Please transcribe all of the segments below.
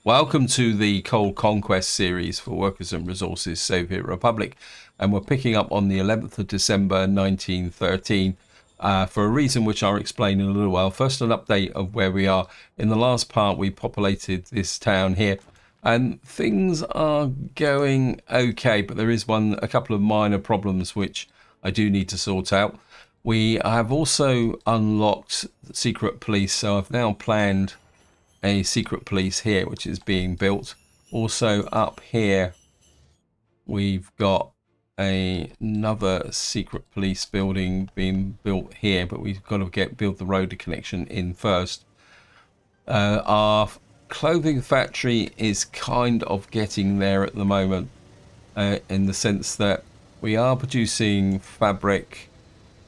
Welcome to the Cold Conquest series for Workers and Resources Soviet Republic, and we're picking up on the 11th of December 1913 for a reason which I'll explain in a little while. First, an update of where we are. In the last part, we populated this town here, and things are going okay, but there is a couple of minor problems which I do need to sort out. We have also unlocked secret police, so I've now planned a secret police here which is being built. Also up here we've got another secret police building being built here, but we've got to build the road connection in first. Our clothing factory is kind of getting there at the moment, in the sense that we are producing fabric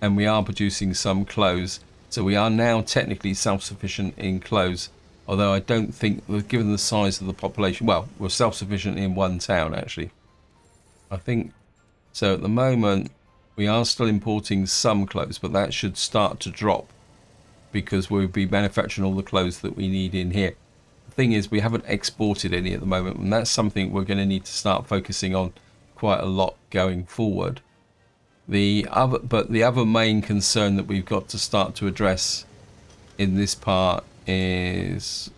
and we are producing some clothes, so we are now technically self-sufficient in clothes. Although I don't think, given the size of the population, well, we're self-sufficient in one town, actually. I think, so at the moment, we are still importing some clothes, but that should start to drop because we'll be manufacturing all the clothes that we need in here. The thing is, we haven't exported any at the moment, and that's something we're going to need to start focusing on quite a lot going forward. The other main concern that we've got to start to address in this part is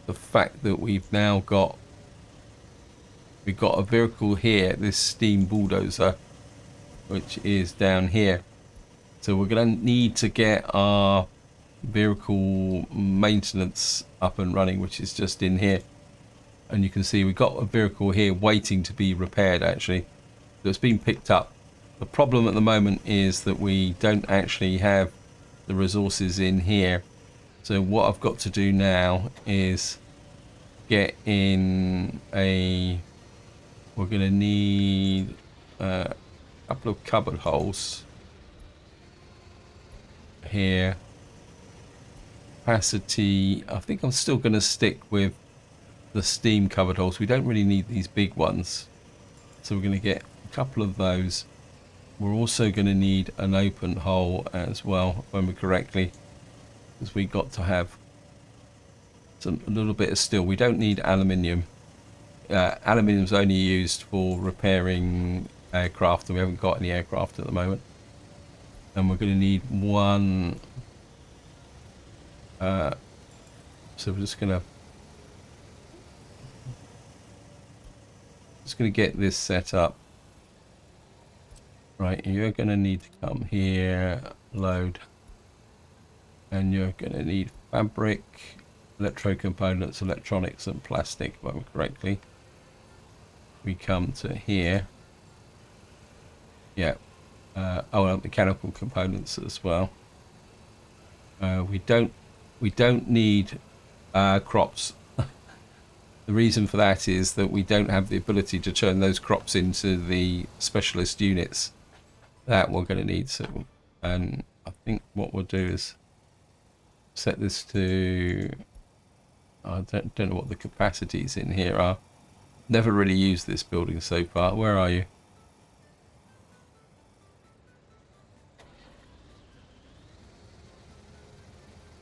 the fact that we've got a vehicle here, this steam bulldozer, which is down here. So we're going to need to get our vehicle maintenance up and running, which is just in here. And you can see we've got a vehicle here waiting to be repaired, actually. So it's been picked up. The problem at the moment is that we don't actually have the resources in here. So what I've got to do now is get in we're going to need a couple of cupboard holes here. Capacity, I think I'm still going to stick with the steam cupboard holes. We don't really need these big ones. So we're going to get a couple of those. We're also going to need an open hole as well, if I remember correctly, because we got to have a little bit of steel. We don't need aluminium. Aluminium is only used for repairing aircraft, and we haven't got any aircraft at the moment. And we're going to need one. So we're just going to get this set up. Right, you're going to need to come here, load, and you're going to need fabric, electro components, electronics, and plastic, if I remember correctly. We come to here. Yeah. Mechanical components as well. We don't need crops. The reason for that is that we don't have the ability to turn those crops into the specialist units that we're going to need. So, and I think what we'll do is set this to, I don't know what the capacities in here are. Never really used this building so far. Where are you?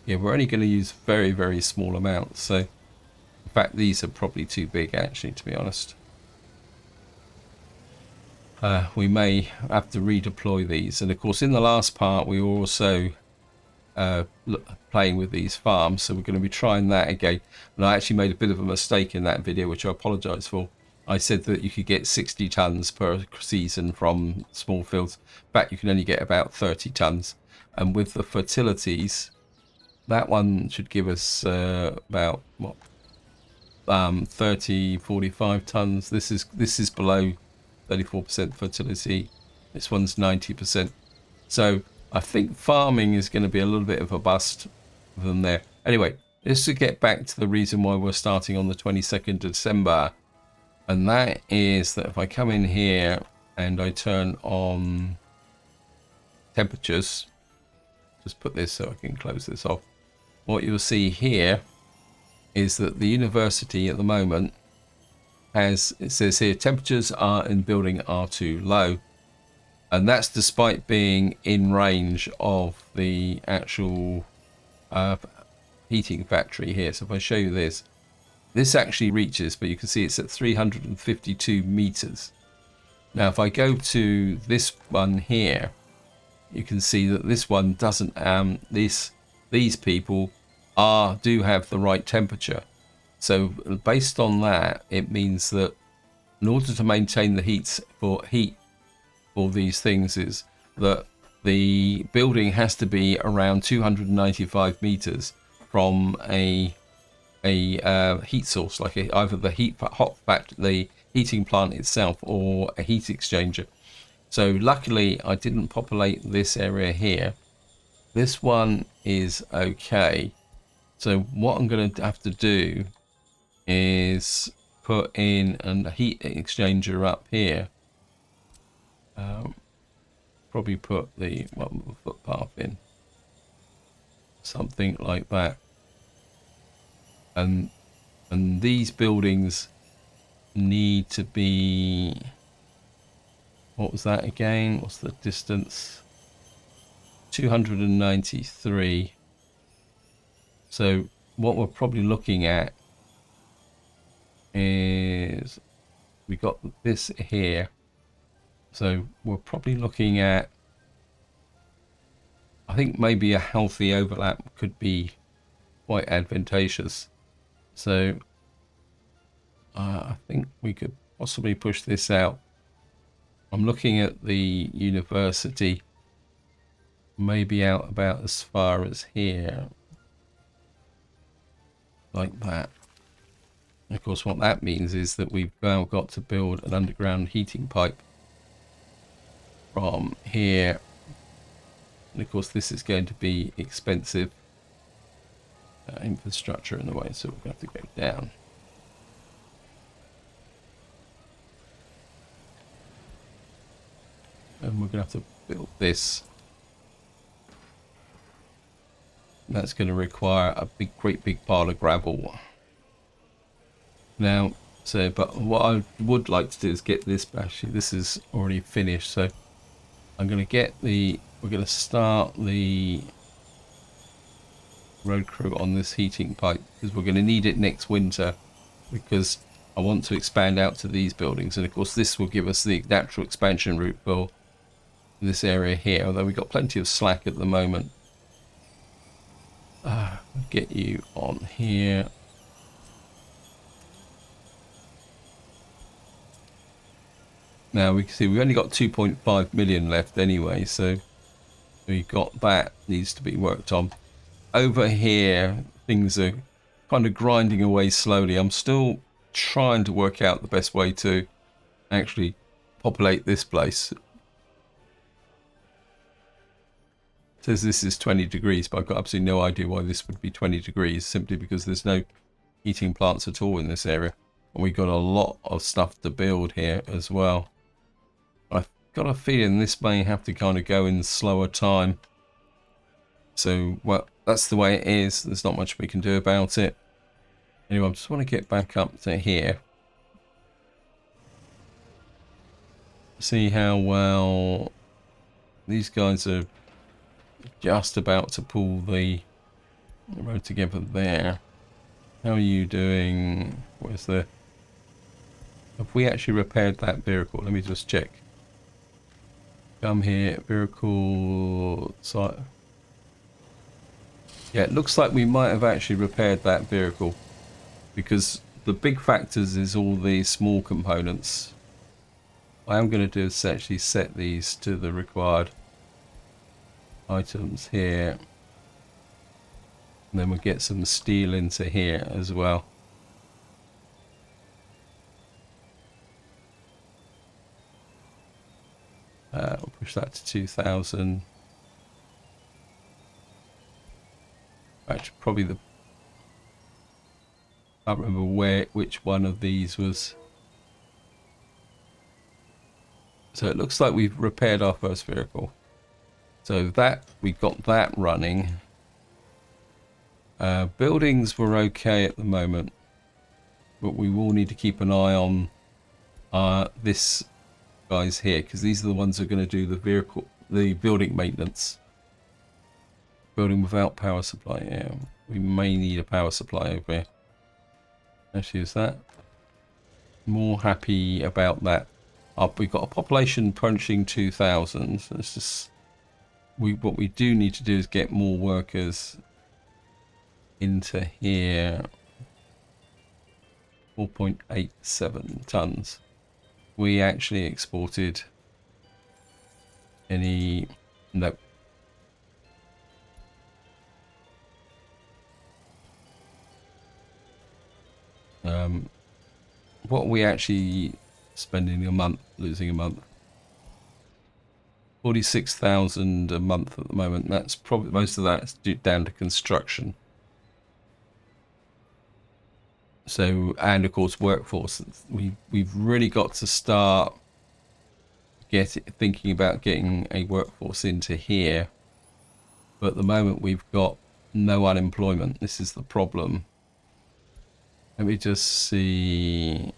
Yeah, we're only going to use very, very small amounts. So, in fact, these are probably too big, actually, to be honest. We may have to redeploy these. And, of course, in the last part, we were also playing with these farms. So we're going to be trying that again. And I actually made a bit of a mistake in that video, which I apologise for. I said that you could get 60 tonnes per season from small fields. In fact, you can only get about 30 tonnes. And with the fertilities, that one should give us about, what, 30, 45 tonnes. This is below 34% fertility. This one's 90%. So I think farming is going to be a little bit of a bust from there. Anyway, just to get back to the reason why we're starting on the 22nd of December. And that is that if I come in here and I turn on temperatures, just put this so I can close this off. What you'll see here is that the university at the moment has, it says here, temperatures are in building are too low. And that's despite being in range of the actual heating factory here. So if I show you this, this actually reaches, but you can see it's at 352 meters. Now, if I go to this one here, you can see that this one doesn't. These people do have the right temperature. So based on that, it means that in order to maintain the heat for these things, is that the building has to be around 295 meters from a heat source, like either the the heating plant itself or a heat exchanger. So luckily I didn't populate this area here. This one is okay. So what I'm going to have to do is put in a heat exchanger up here. Probably put the footpath in, something like that. And these buildings need to be, what was that again? What's the distance? 293. So what we're probably looking at is, we got this here. So we're probably looking at, I think maybe a healthy overlap could be quite advantageous. So I think we could possibly push this out. I'm looking at the university, maybe out about as far as here, like that. And of course what that means is that we've now got to build an underground heating pipe from here, and of course this is going to be expensive infrastructure in the way, so we're going to have to go down. And we're going to have to build this. And that's going to require a great big pile of gravel. Now, but what I would like to do is get this, actually this is already finished, so I'm going to get we're going to start the road crew on this heating pipe, because we're going to need it next winter, because I want to expand out to these buildings, and of course this will give us the natural expansion route for this area here, although we've got plenty of slack at the moment. Get you on here. Now we can see we've only got 2.5 million left anyway, so we got that needs to be worked on. Over here things are kind of grinding away slowly. I'm still trying to work out the best way to actually populate this place. It says this is 20 degrees, but I've got absolutely no idea why this would be 20 degrees, simply because there's no heating plants at all in this area. And we've got a lot of stuff to build here as well. I've got a feeling this may have to kind of go in slower time. So, well, that's the way it is. There's not much we can do about it. Anyway, I just want to get back up to here. See how well these guys are just about to pull the road together there. How are you doing? Where's the... Have we actually repaired that vehicle? Let me just check. Come here, vehicle site. Yeah, it looks like we might have actually repaired that vehicle, because the big factors is all these small components. What I am going to do is actually set these to the required items here. And then we'll get some steel into here as well. We'll push that to 2,000. Actually, probably the... I can't remember which one of these was. So it looks like we've repaired our first vehicle. So that, we got that running. Buildings were okay at the moment, but we will need to keep an eye on this guys here, because these are the ones that are going to do the building maintenance. Building without power supply. Yeah, we may need a power supply over here. Actually, is that more happy about that? We've got a population punching 2,000. So it's just what we do need to do is get more workers into here. 4.87 tons. We actually exported any... No. What are we actually spending a month, losing a month? 46,000 a month at the moment. That's probably, most of that's down to construction. So, and of course workforce. We've really got to start thinking about getting a workforce into here. But at the moment we've got no unemployment. This is the problem. Let me just see.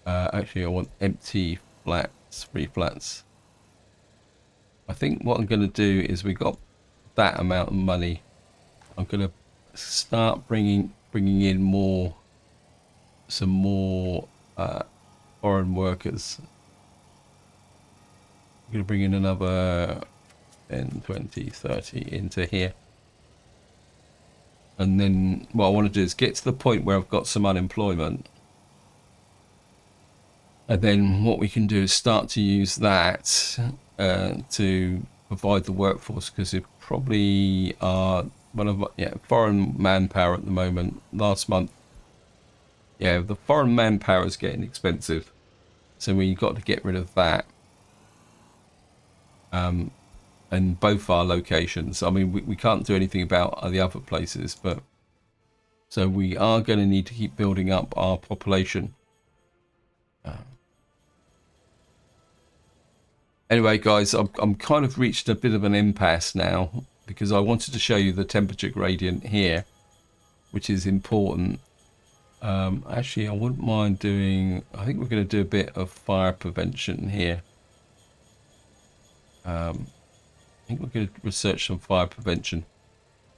Actually, I want empty flats, free flats. I think what I'm going to do is we got that amount of money. I'm going to start bringing in some more foreign workers. I'm going to bring in another 10, 20, 30 into here. And then what I want to do is get to the point where I've got some unemployment. And then what we can do is start to use that to provide the workforce, because it probably are foreign manpower at the moment. Last month, the foreign manpower is getting expensive, so we've got to get rid of that. And both our locations. I mean, we can't do anything about the other places, but so we are going to need to keep building up our population. Anyway, guys, I'm kind of reached a bit of an impasse now, because I wanted to show you the temperature gradient here, which is important. Actually, I wouldn't mind doing... I think we're going to do a bit of fire prevention here. I think we're going to research some fire prevention.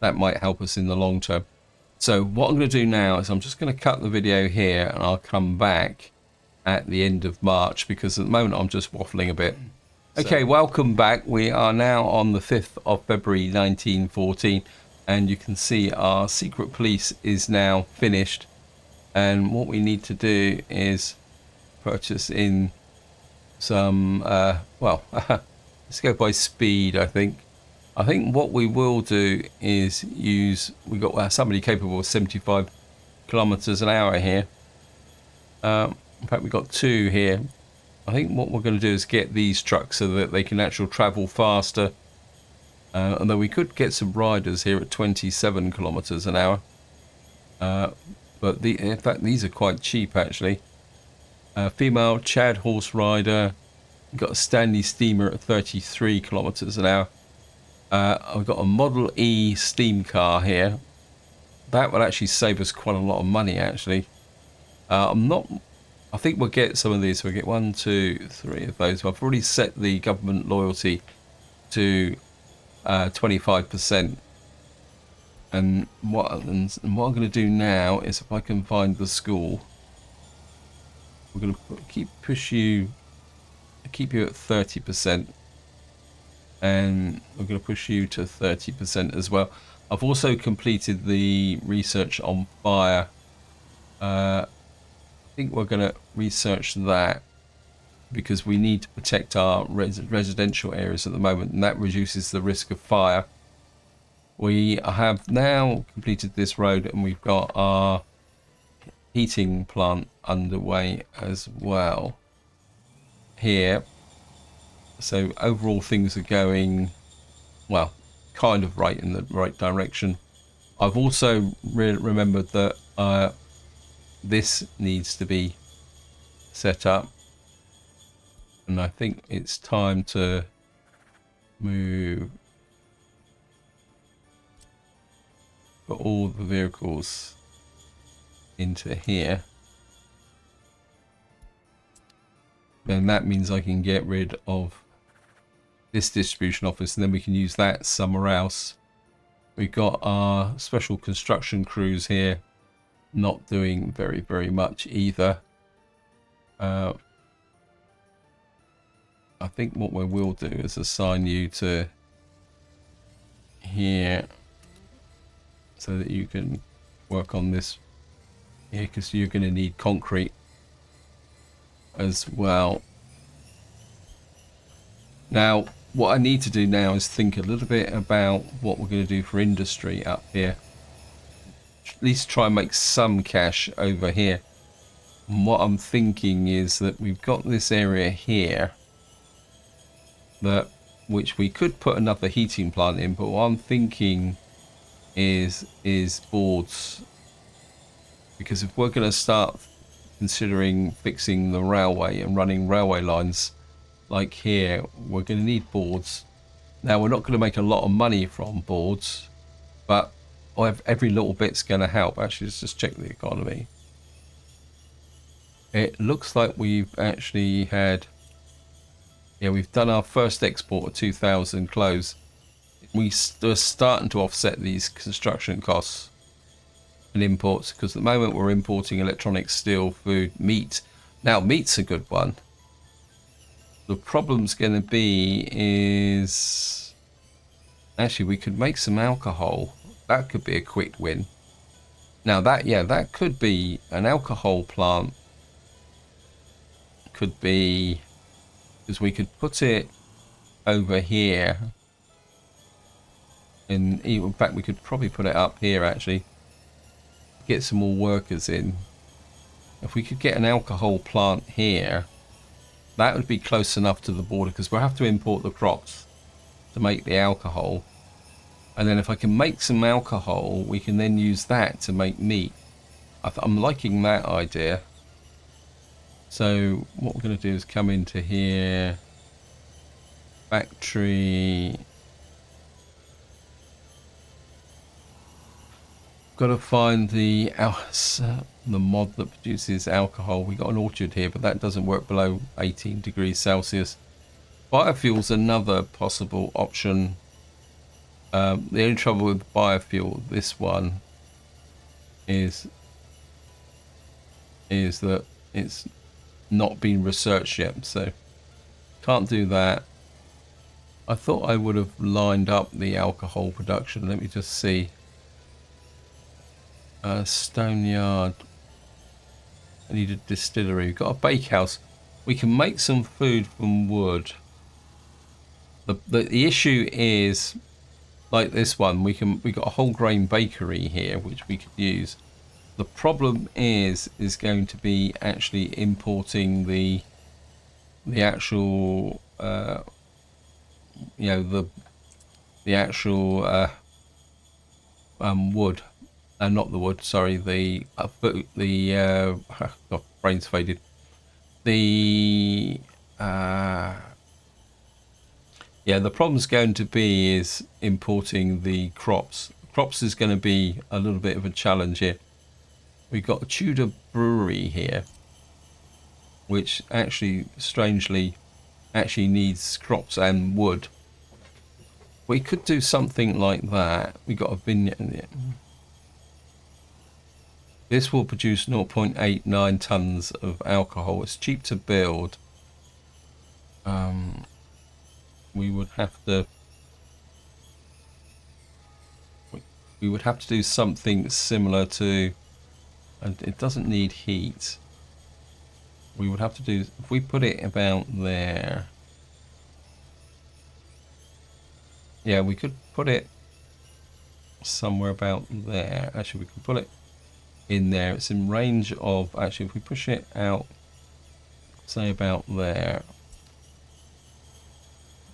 That might help us in the long term. So what I'm going to do now is I'm just going to cut the video here, and I'll come back at the end of March, because at the moment I'm just waffling a bit. Okay, welcome back. We are now on the 5th of February 1914, and you can see our secret police is now finished. And what we need to do is purchase in some, let's go by speed, I think. I think what we will do is we got somebody capable of 75 kilometers an hour here. In fact, we've got two here. I think what we're going to do is get these trucks so that they can actually travel faster. Although we could get some riders here at 27 kilometers an hour. But in fact, these are quite cheap actually. Female Chad horse rider. We've got a Stanley steamer at 33 kilometers an hour. I've got a Model E steam car here. That will actually save us quite a lot of money actually. I think we'll get some of these. We'll get 1, 2, 3 of those. I've already set the government loyalty to 25%. And what I'm going to do now is, if I can find the school, we're going to keep you at 30%, and we're going to push you to 30% as well. I've also completed the research on fire. I think we're going to research that, because we need to protect our residential areas at the moment, and that reduces the risk of fire. We have now completed this road, and we've got our heating plant underway as well here. So overall things are going, well, kind of in the right direction. I've also remembered that this needs to be set up, and I think it's time to move for all the vehicles into here. Then that means I can get rid of this distribution office, and then we can use that somewhere else. We've got our special construction crews here not doing very much either. I think what we will do is assign you to here so that you can work on this here, because you're going to need concrete as well. Now, what I need to do now is think a little bit about what we're going to do for industry up here. At least try and make some cash over here. And what I'm thinking is that we've got this area here that which we could put another heating plant in, but what I'm thinking is boards, because if we're going to start considering fixing the railway and running railway lines like here, we're going to need boards. Now, we're not going to make a lot of money from boards, but every little bit's going to help. Actually, let's just check the economy. It looks like we've actually had, yeah, we've done our first export of 2,000 clothes. We're starting to offset these construction costs and imports, because at the moment we're importing electronics, steel, food, meat. Now, meat's a good one. The problem's going to be is, actually, we could make some alcohol. That could be a quick win. Now that, yeah, that could be an alcohol plant. Could be, because we could put it over here. And in fact, we could probably put it up here, actually. Get some more workers in. If we could get an alcohol plant here, that would be close enough to the border, because we'll have to import the crops to make the alcohol. And then if I can make some alcohol, we can then use that to make meat. I'm liking that idea. So what we're going to do is come into here. Factory. Got to find the mod that produces alcohol. We got an orchard here, but that doesn't work below 18 degrees Celsius. Biofuel's another possible option. The only trouble with biofuel, this one, is that it's not been researched yet, so can't do that. I thought I would have lined up the alcohol production. Let me just see. Stone yard. I need a distillery. We've got a bakehouse. We can make some food from wood. The issue is, like this one, we got a whole grain bakery here which we could use. The problem is going to be actually importing the actual you know, the actual wood. Not the wood, sorry, the God, brain's faded. The yeah, the problem's going to be is importing the crops. Crops is going to be a little bit of a challenge here. We've got a Tudor brewery here, which actually, strangely, actually needs crops and wood. We could do something like that. We got a vineyard. This will produce 0.89 tons of alcohol. It's cheap to build. We would have to do something similar to, and it doesn't need heat. We would have to do, if we put it about there. Yeah, we could put it somewhere about there. Actually, we can put it in there. It's in range of, actually, if we push it out, say about there,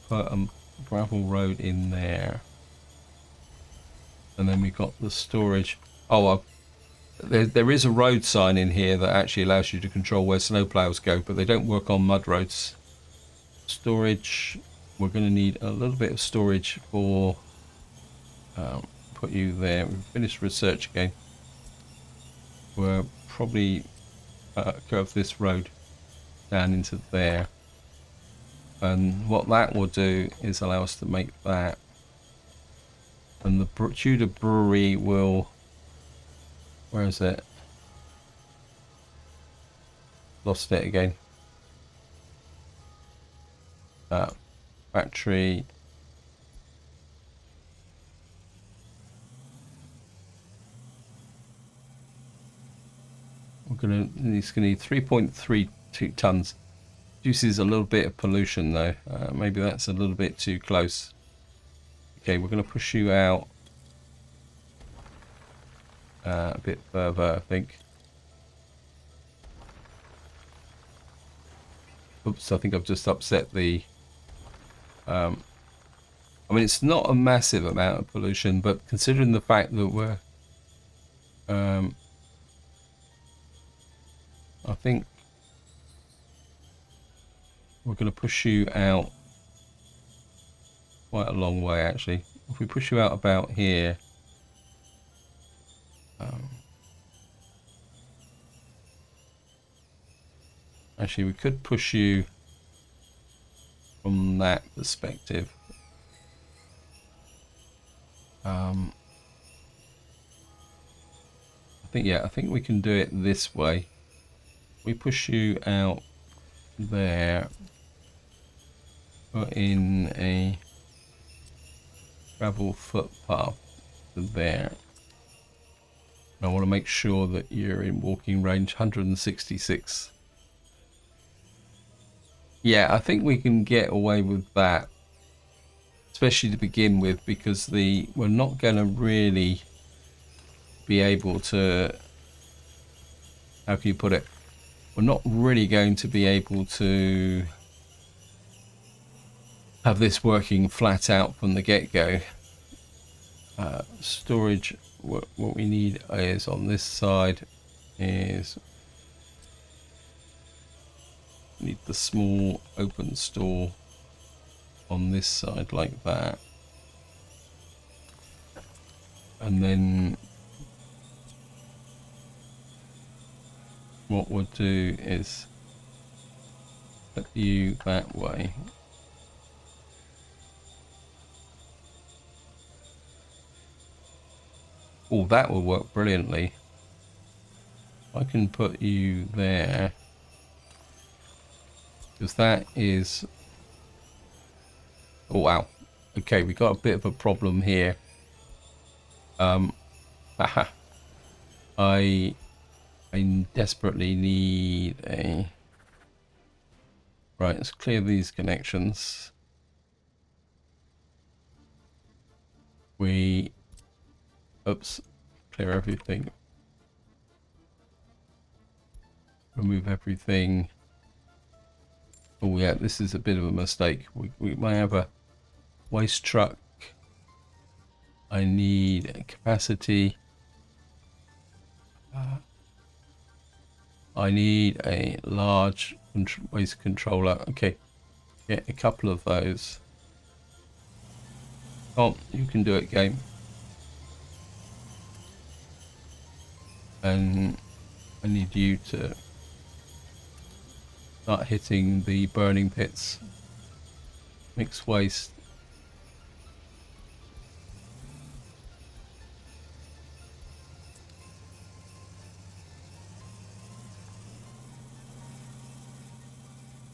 put a gravel road in there, and then we've got the storage. Oh, there is a road sign in here that actually allows you to control where snowplows go, but they don't work on mud roads. Storage, we're going to need a little bit of storage for put you there. We've finished research again. We'll probably curve this road down into there, and what that will do is allow us to make that. And the Tudor brewery will... Where is it? Lost it again. Factory. It's gonna need 3.32 tons. Produces a little bit of pollution though. Maybe that's a little bit too close. Okay, we're gonna push you out a bit further, I think. Oops, I think I've just upset the... I mean, it's not a massive amount of pollution, but considering the fact that we're... I think we're going to push you out quite a long way, actually. If we push you out about here... actually, we could push you from that perspective. I think we can do it this way. We push you out there, put in a gravel footpath to there. I want to make sure that you're in walking range. 166. Yeah, I think we can get away with that, especially to begin with, because we're not going to really be able to, how can you put it, we're not really going to be able to have this working flat out from the get-go. Storage, what we need is on this side is need the small open store on this side like that, and then what we'll do is put you that way. Oh, that will work brilliantly. I can put you there, because that is... Oh wow, okay, we got a bit of a problem here. I desperately need a... Right, let's clear these connections. Oops, clear everything. Remove everything. Oh yeah, this is a bit of a mistake. We might have a waste truck. I need a capacity. I need a large waste controller. Okay, get a couple of those. Oh, you can do it, game. And I need you to start hitting the burning pits. Mixed waste.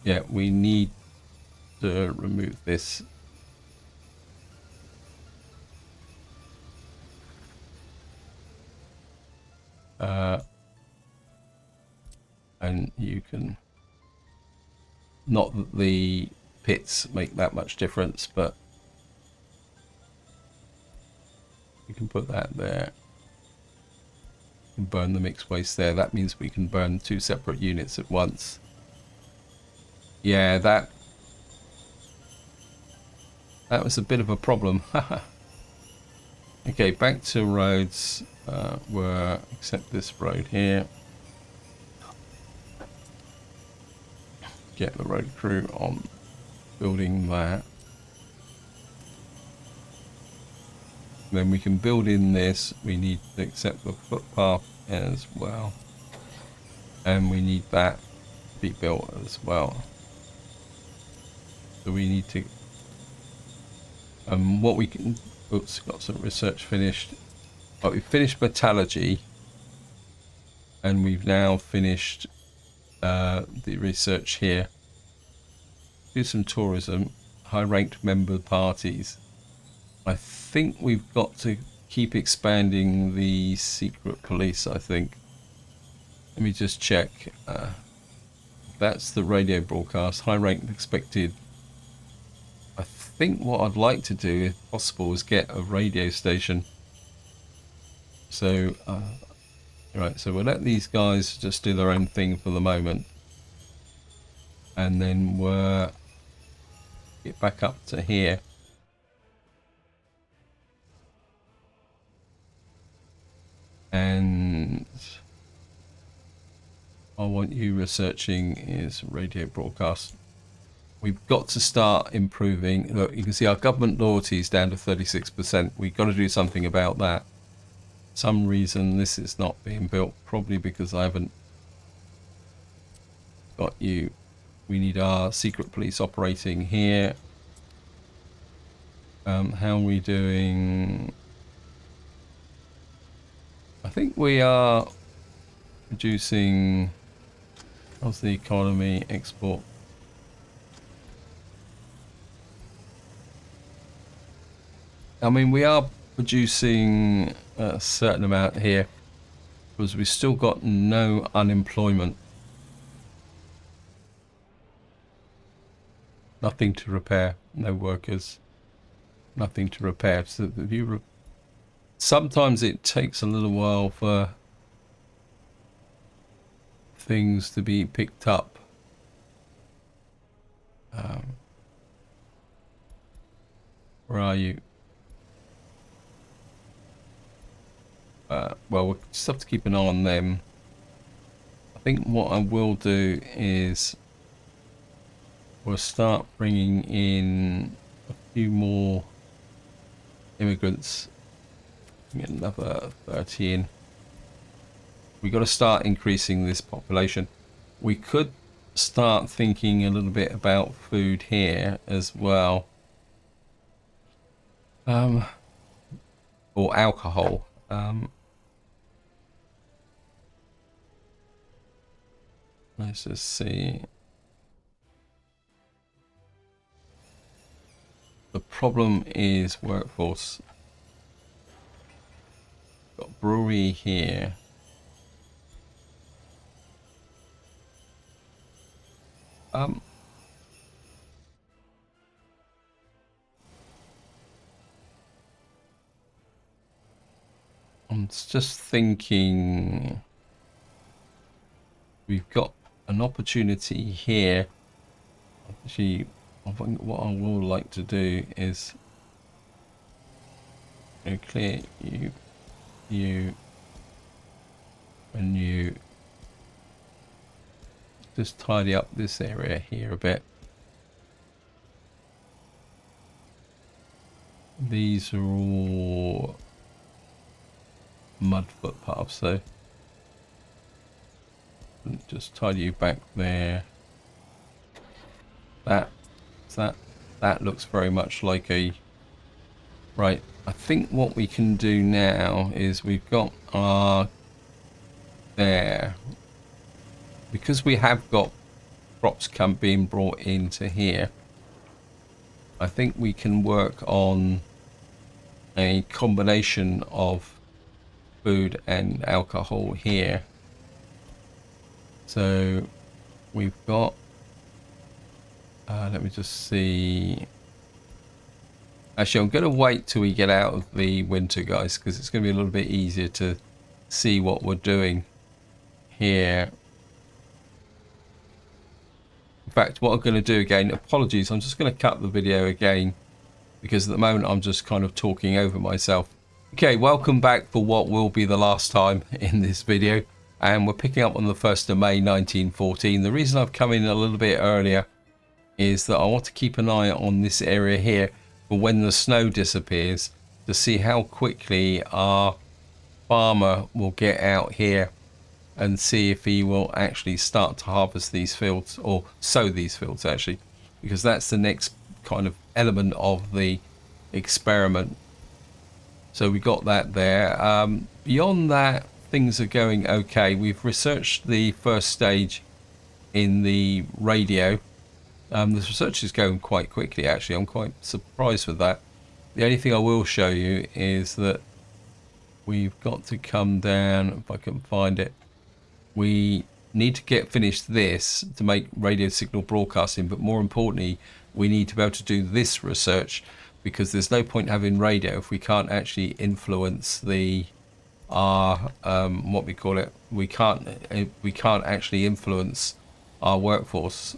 Yeah, we need to remove this. And you can... Not that the pits make that much difference, but you can put that there. You can burn the mixed waste there. That means we can burn 2 separate units at once. Yeah, that was a bit of a problem. Okay, back to roads. We're except this road here. Get the road crew on building that. Then we can build in this. We need to accept the footpath as well, and we need that to be built as well. So we need to what we can Oops, got some research finished. But we finished metallurgy, and we've now finished the research here. Do some tourism, high-ranked member parties. I think we've got to keep expanding the secret police, I think. Let me just check. That's the radio broadcast. High rank expected. I think what I'd like to do, if possible, is get a radio station. So, right, so we'll let these guys just do their own thing for the moment. And then we'll get back up to here. And I want you researching is radio broadcast. We've got to start improving. Look, you can see our government loyalty is down to 36%. We've got to do something about that. For some reason this is not being built, probably because I haven't got you. We need our secret police operating here. How are we doing? I think we are producing. How's the economy export? I mean, we are producing a certain amount here because we've still got no unemployment. Nothing to repair, no workers, nothing to repair. So if you sometimes it takes a little while for things to be picked up. Where are you? Well, we'll just have to keep an eye on them. I think what I will do is we'll start bringing in a few more immigrants. Get another 30 in. We've got to start increasing this population. We could start thinking a little bit about food here as well. Or alcohol. Let's just see. The problem is workforce. Got brewery here. I'm just thinking we've got an opportunity here. Actually, I think what I will like to do is clear you and you. Just tidy up this area here a bit. These are all mud footpaths, so just tidy you back there. That looks very much like a right. I think what we can do now is we've got our there. Because we have got crops being brought into here, I think we can work on a combination of food and alcohol here. So we've got, let me just see. Actually, I'm going to wait till we get out of the winter, guys, because it's going to be a little bit easier to see what we're doing here. In fact, what I'm going to do again, apologies, I'm just going to cut the video again because at the moment I'm just kind of talking over myself. Okay, welcome back for what will be the last time in this video, and we're picking up on the 1st of May 1914. The reason I've come in a little bit earlier is that I want to keep an eye on this area here for when the snow disappears to see how quickly our farmer will get out here and see if he will actually start to harvest these fields or sow these fields, actually, because that's the next kind of element of the experiment. So we got that there. Beyond that, things are going okay. We've researched the first stage in the radio. The research is going quite quickly, actually. I'm quite surprised with that. The only thing I will show you is that we've got to come down, if I can find it. We need to get finished this to make radio signal broadcasting, but more importantly, we need to be able to do this research, because there's no point having radio if we can't actually influence the what we call it. We can't actually influence our workforce.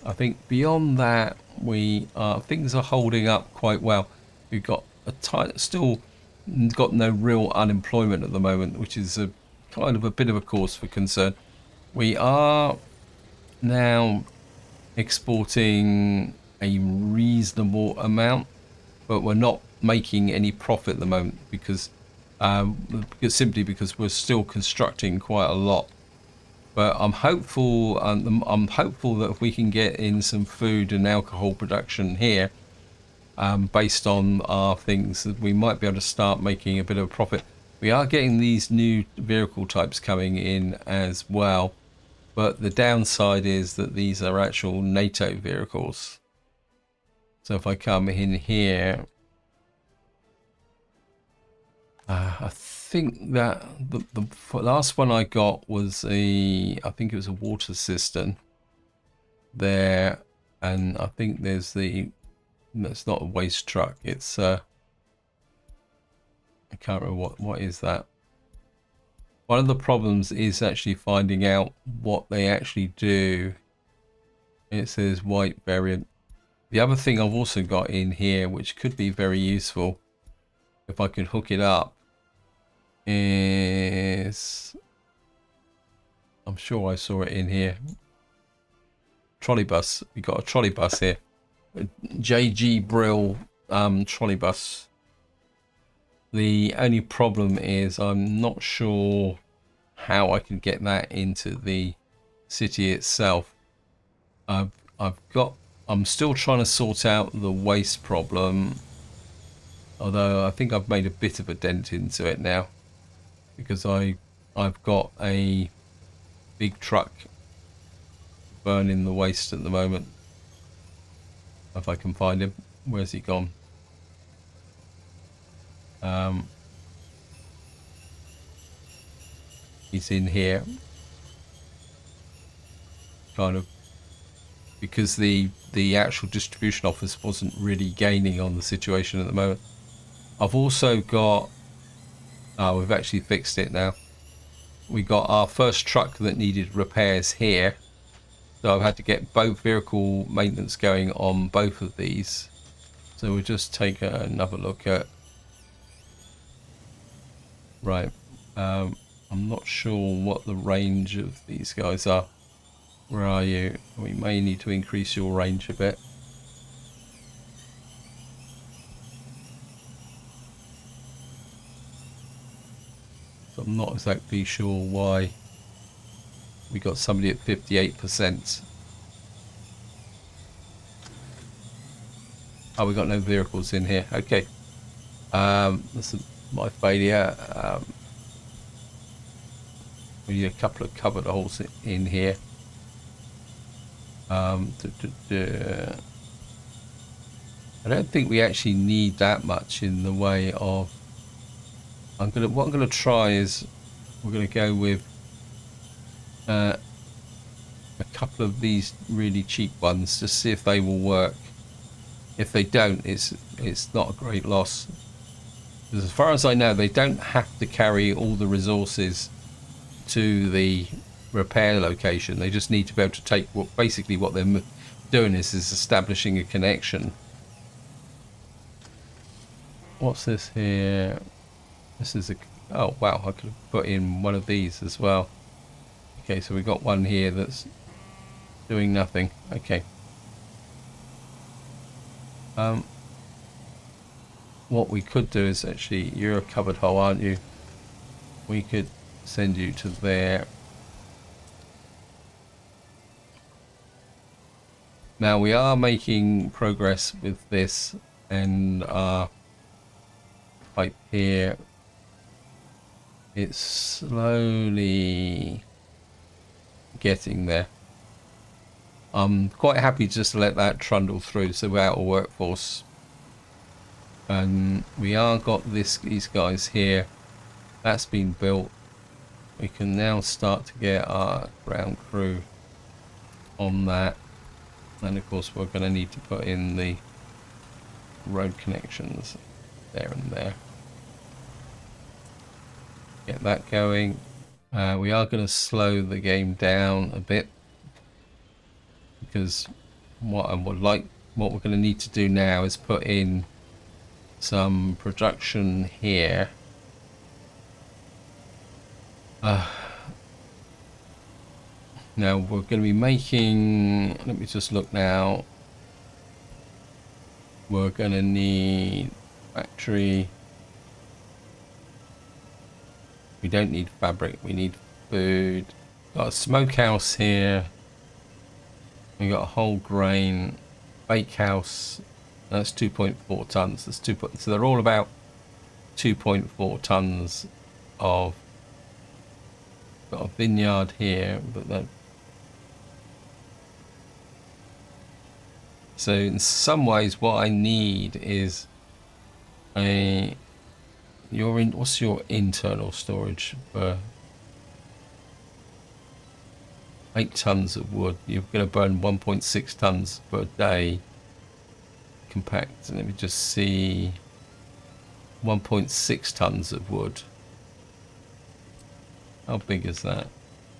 I think beyond that, we things are holding up quite well. We've got still got no real unemployment at the moment, which is a kind of a bit of a cause for concern. We are now exporting a reasonable amount, but we're not making any profit at the moment because simply because we're still constructing quite a lot. But I'm hopeful. I'm hopeful that if we can get in some food and alcohol production here, based on our things, that we might be able to start making a bit of a profit. We are getting these new vehicle types coming in as well, but the downside is that these are actual NATO vehicles. So if I come in here, I think that the last one I got was I think it was a water cistern there, and I think there's it's not a waste truck, it's I can't remember what is that. One of the problems is actually finding out what they actually do. It says white variant. The other thing I've also got in here, which could be very useful if I can hook it up, is, I'm sure I saw it in here, trolley bus. We got a trolley bus here, a JG Brill trolley bus. The only problem is I'm not sure how I can get that into the city itself. I'm still trying to sort out the waste problem, although I think I've made a bit of a dent into it now, because I've got a big truck burning the waste at the moment. If I can find him. Where's he gone? He's in here, kind of, because the actual distribution office wasn't really gaining on the situation at the moment. I've also got, we've actually fixed it now. We got our first truck that needed repairs here, so I've had to get both vehicle maintenance going on both of these. So we'll just take another look at, right, I'm not sure what the range of these guys are. Where are you? We may need to increase your range a bit. So I'm not exactly sure why we got somebody at 58%. Oh, we got no vehicles in here. Okay. That's my failure. We need a couple of cupboard holes in here. I don't think we actually need that much in the way of. What I'm gonna try is we're gonna go with a couple of these really cheap ones, just see if they will work. If they don't, it's not a great loss. Because as far as I know, they don't have to carry all the resources to the repair location. They just need to be able to take basically what they're doing is establishing a connection. What's this here? This is oh wow, I could have put in one of these as well. Okay, so we got one here that's doing nothing. Okay. What we could do is actually, you're a cupboard hole, aren't you? We could send you to there. Now we are making progress with this, and I pipe here. It's slowly getting there. I'm quite happy just to let that trundle through, so we're out of workforce. And we are got these guys here. That's been built. We can now start to get our ground crew on that. And of course we're going to need to put in the road connections there and there. Get that going. We are going to slow the game down a bit, because what we're going to need to do now is put in some production here. Now we're going to be making, let me just look now. We're going to need factory. We don't need fabric, we need food. Got a smokehouse here. We got a whole grain bakehouse. That's 2.4 tons. That's so they're all about 2.4 tons of. Got a vineyard here, but then. So in some ways, what I need is a. What's your internal storage for 8 tons of wood? You're going to burn 1.6 tons per day. Compact. Let me just see. 1.6 tons of wood. How big is that?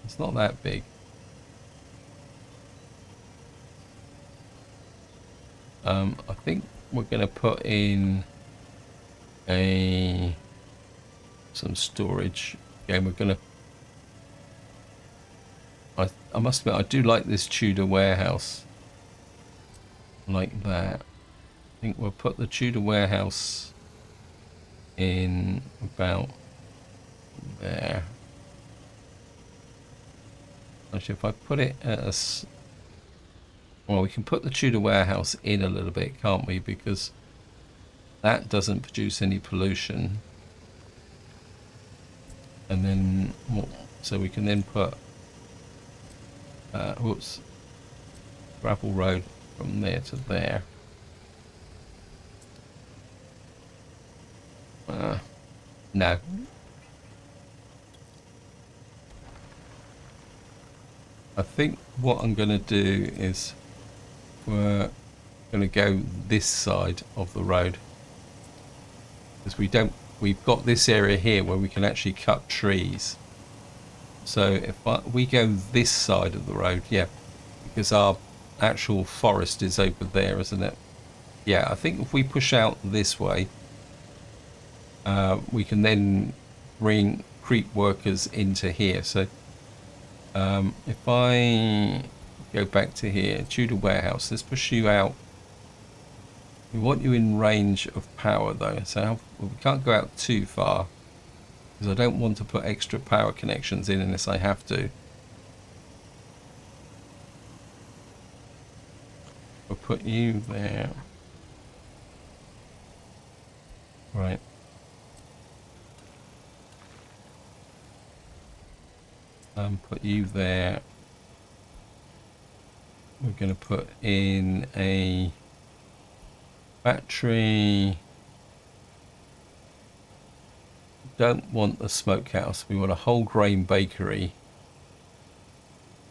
It's not that big. I think we're going to put in some storage. Again, we're going to. I must admit, I do like this Tudor warehouse. Like that. I think we'll put the Tudor warehouse in about there. Actually, if I put it at well, we can put the Tudor warehouse in a little bit, can't we? Because that doesn't produce any pollution. And then, so we can then put, whoops, gravel road from there to there. No. I think what I'm going to do is we're going to go this side of the road, because we've got this area here where we can actually cut trees. So if we go this side of the road, yeah, because our actual forest is over there, isn't it? Yeah, I think if we push out this way, we can then bring creep workers into here. So if I go back to here, Tudor warehouse, let's push you out. We want you in range of power though, so we can't go out too far, because I don't want to put extra power connections in unless I have to. We'll put you there. Right. Put you there. We're going to put in a battery. Don't want a smokehouse. We want a whole grain bakery.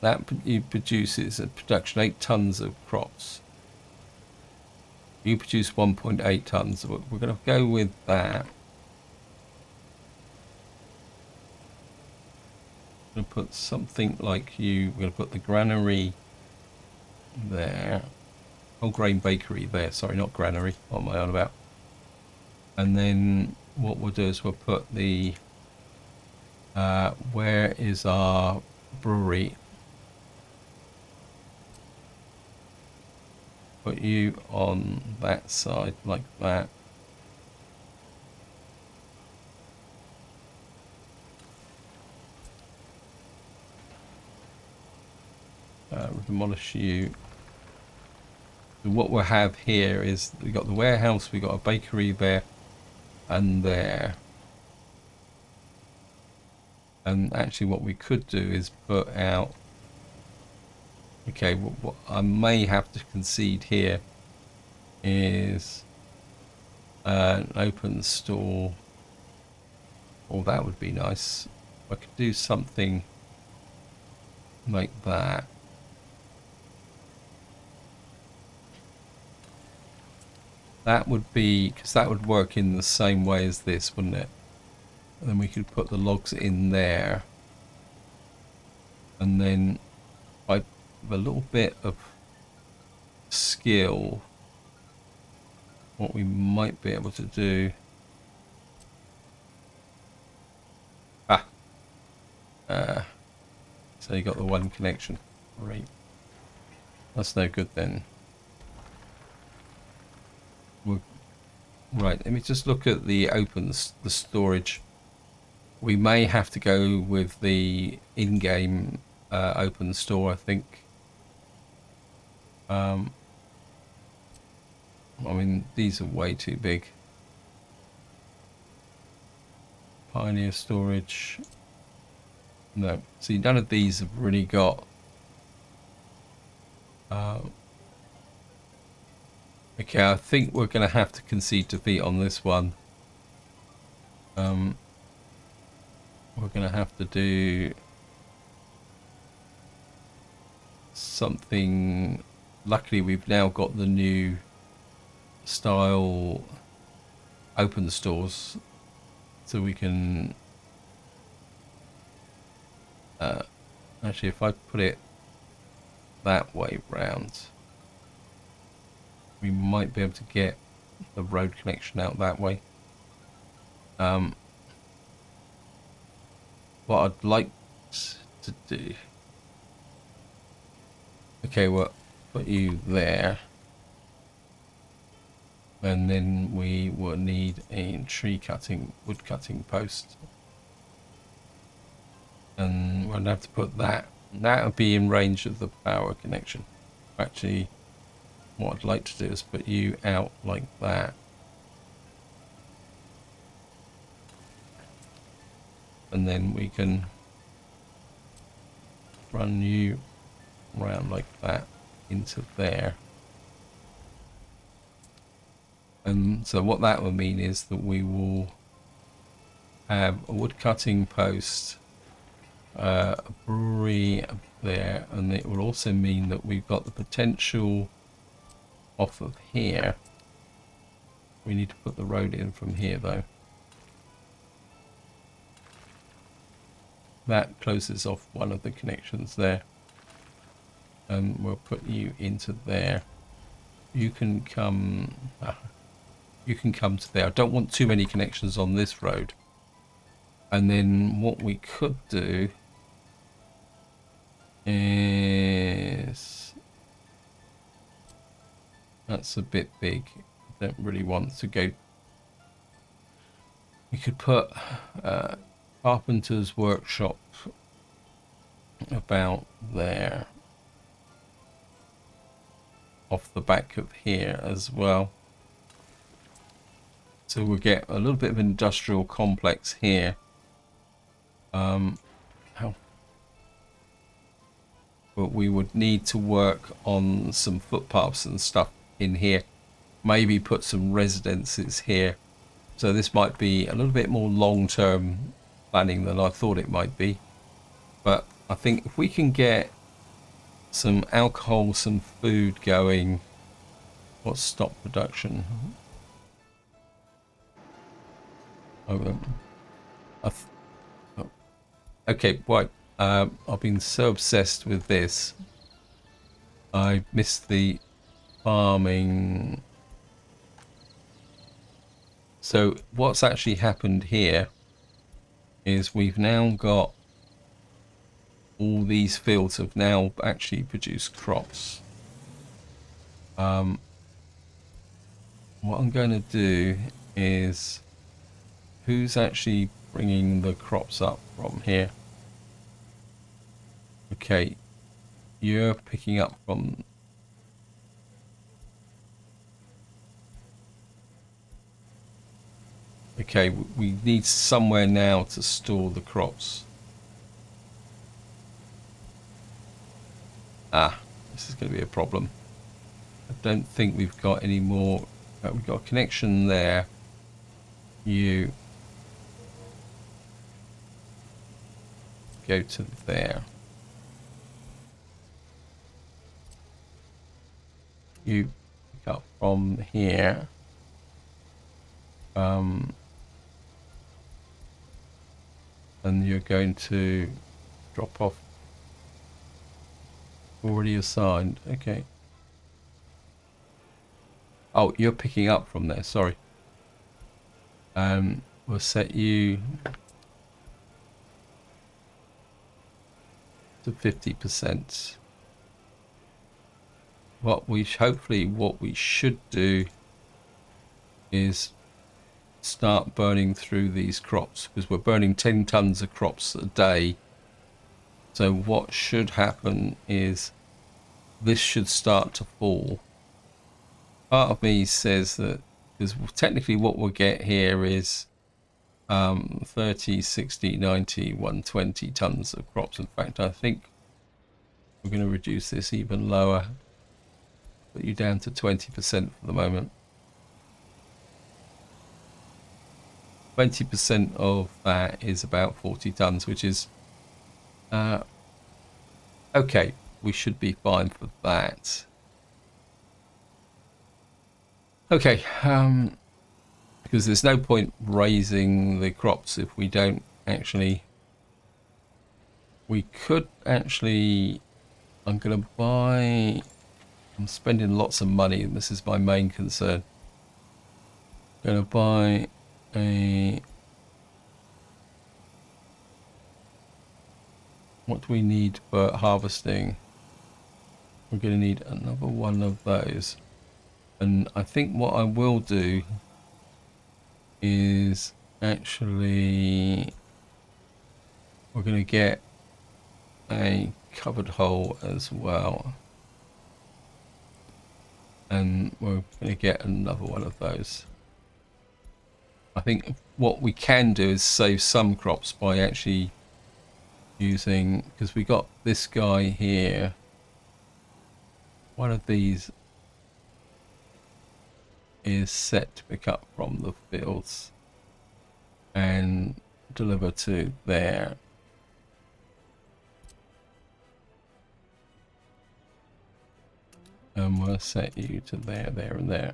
That produces a production 8 tons of crops. You produce 1.8 tons. We're going to go with that. Going to put something like you. We're going to put the granary there. Whole grain bakery there. Sorry, not granary. What am I on about? And then what we'll do is we'll put the where is our brewery? Put you on that side like that. Demolish you. So what we'll have here is we got the warehouse, we got a bakery there, and there. And actually what we could do is put out, okay, what I may have to concede here is an open store. Oh, that would be nice. I could do something like that. That would be, because that would work in the same way as this, wouldn't it? And then we could put the logs in there. And then I have a little bit of skill. What we might be able to do. So you got the one connection. Great. That's no good then. Right, let me just look at the the storage. We may have to go with the in-game open store, I think. I mean, these are way too big. Pioneer storage. No, see, none of these have really got. Okay, I think we're going to have to concede defeat on this one. We're going to have to do something. Luckily, we've now got the new style open stores, so we can actually, if I put it that way round, we might be able to get the road connection out that way. What I'd like to do, okay, well, put you there, and then we will need a wood cutting post, and we'll have to put that would be in range of the power connection. Actually, what I'd like to do is put you out like that, and then we can run you around like that into there. And so what that will mean is that we will have a wood cutting post, a brewery up there, and it will also mean that we've got the potential off of here. We need to put the road in from here though. That closes off one of the connections there, and we'll put you into there. You can come to there. I don't want too many connections on this road. And then what we could do is, that's a bit big. I don't really want to go. We could put carpenter's workshop about there, off the back of here as well. So we'll get a little bit of industrial complex here. But we would need to work on some footpaths and stuff in here. Maybe put some residences here. So this might be a little bit more long-term planning than I thought it might be. But I think if we can get some alcohol, some food going. What's stop production? Okay, right. I've been so obsessed with this. I missed the farming. So what's actually happened here is we've now got all these fields have now actually produced crops. What I'm going to do is, who's actually bringing the crops up from here? Okay, you're picking up from Okay, we need somewhere now to store the crops. Ah, this is going to be a problem. I don't think we've got any more. We've got a connection there. You go to there. You pick up from here. And you're going to drop off already assigned. Okay. Oh, you're picking up from there. Sorry. We'll set you to 50%. What we should do is start burning through these crops, because we're burning 10 tons of crops a day. So what should happen is this should start to fall. Part of me says that, because technically what we'll get here is 30, 60, 90, 120 tons of crops. In fact, I think we're going to reduce this even lower, put you down to 20% for the moment. 20% of that is about 40 tons, which is okay. We should be fine for that. Okay, because there's no point raising the crops if we don't actually. We could actually. I'm going to buy. I'm spending lots of money, and this is my main concern. I'm going to buy a. What do we need for harvesting? We're going to need another one of those. And I think what I will do is actually we're going to get a covered hole as well. And we're going to get another one of those. I think what we can do is save some crops by actually using, because we got this guy here. One of these is set to pick up from the fields and deliver to there. And we'll set you to there, there, and there.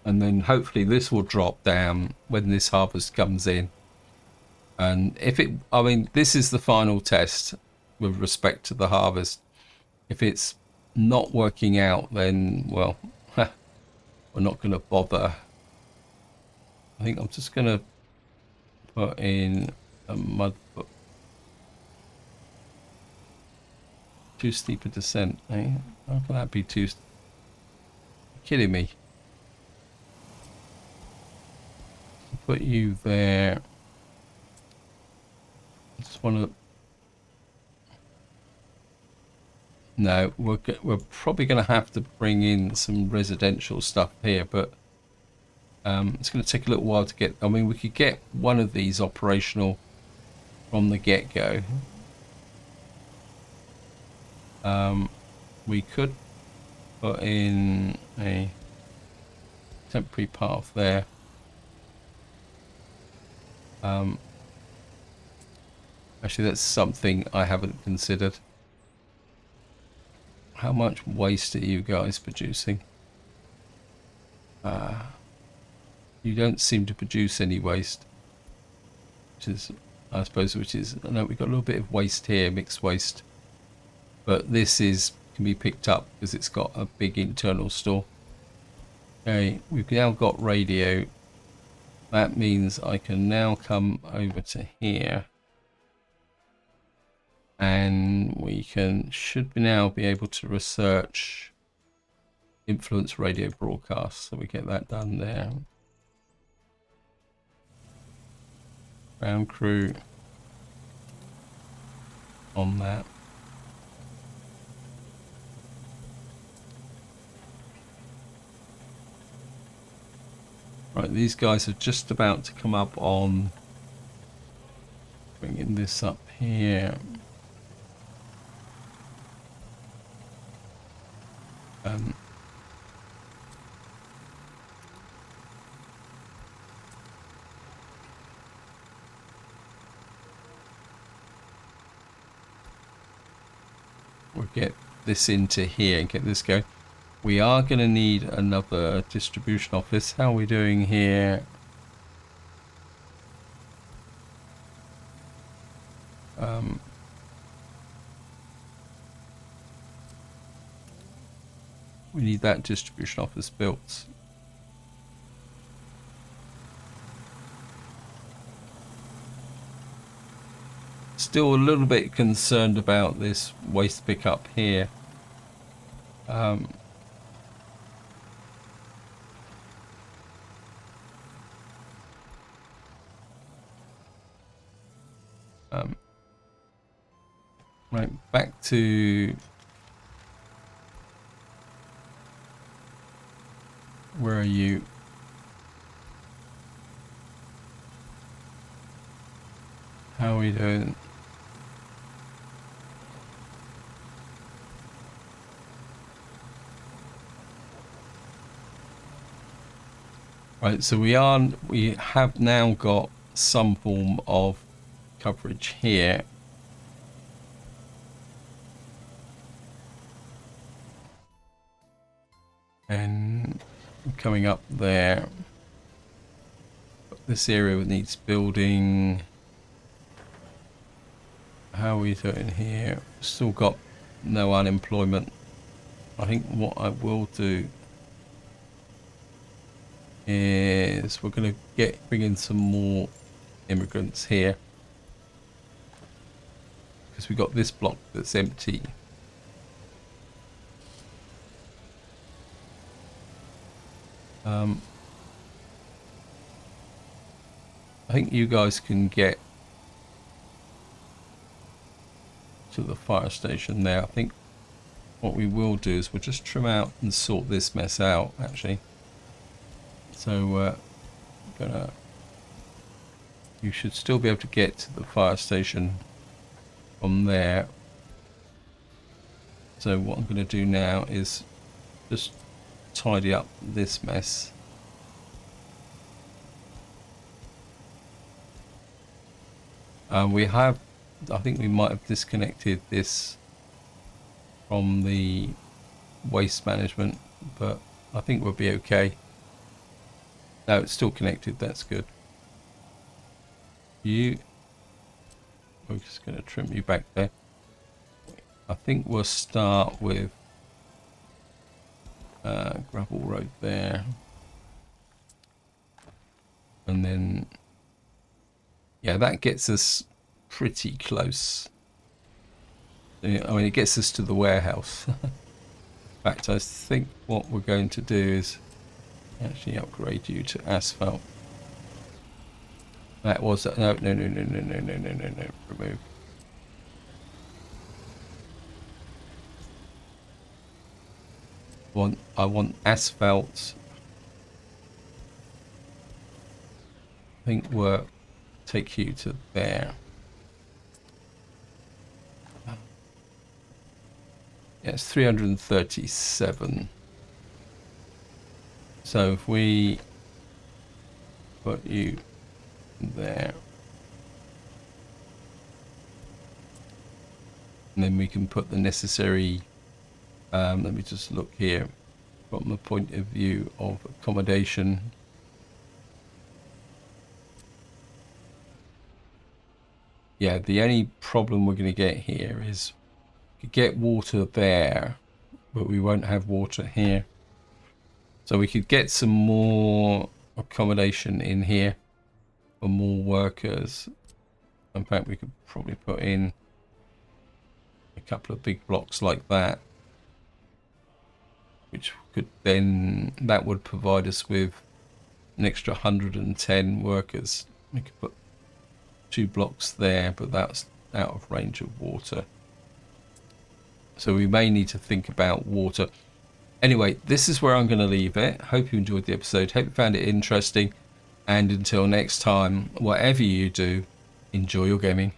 And then hopefully this will drop down when this harvest comes in. And if it, I mean, this is the final test with respect to the harvest. If it's not working out, then, well, we're not going to bother. I think I'm just going to put in a mud book. Too steep a descent, eh? How can that be too... You're kidding me. Put you there. I just want to... No, we're probably going to have to bring in some residential stuff here, but it's going to take a little while to get... I mean, we could get one of these operational from the get-go. We could put in a temporary path there. Actually, that's something I haven't considered. How much waste are you guys producing? You don't seem to produce any waste, which is, I suppose, I know we've got a little bit of waste here, mixed waste, but this can be picked up because it's got a big internal store. Okay, we've now got radio. That means I can now come over to here, and we should now be able to research influence radio broadcasts. So we get that done there. Ground crew on that. Right, these guys are just about to come up on bringing this up here. We'll get this into here and get this going. We are going to need another distribution office. How are we doing here? We need that distribution office built. Still a little bit concerned about this waste pickup here. Right, back to where are you? How are we doing? Right, so we have now got some form of coverage here. And coming up there. This area needs building. How are we doing here? Still got no unemployment. I think what I will do is we're going to bring in some more immigrants here, because we got this block that's empty. I think you guys can get to the fire station there. I think what we will do is we'll just trim out and sort this mess out, actually. So you should still be able to get to the fire station from there. So what I'm going to do now is just tidy up this mess. I think we might have disconnected this from the waste management, but I think we'll be okay. No, it's still connected, that's good. We're just going to trim you back there. I think we'll start with gravel road there. And then, yeah, that gets us pretty close. I mean, it gets us to the warehouse. In fact, I think what we're going to do is actually upgrade you to asphalt. That was no. Remove. I want asphalt. I think we'll take you to there. Yeah, it's 337. So if we put you there, and then we can put the necessary, let me just look here from the point of view of accommodation. Yeah, the only problem we're going to get here is we could get water there, but we won't have water here. So we could get some more accommodation in here for more workers. In fact, we could probably put in a couple of big blocks like that, which could then, that would provide us with an extra 110 workers. We could put 2 blocks there, but that's out of range of water. So we may need to think about water. Anyway, this is where I'm going to leave it. Hope you enjoyed the episode. Hope you found it interesting. And until next time, whatever you do, enjoy your gaming.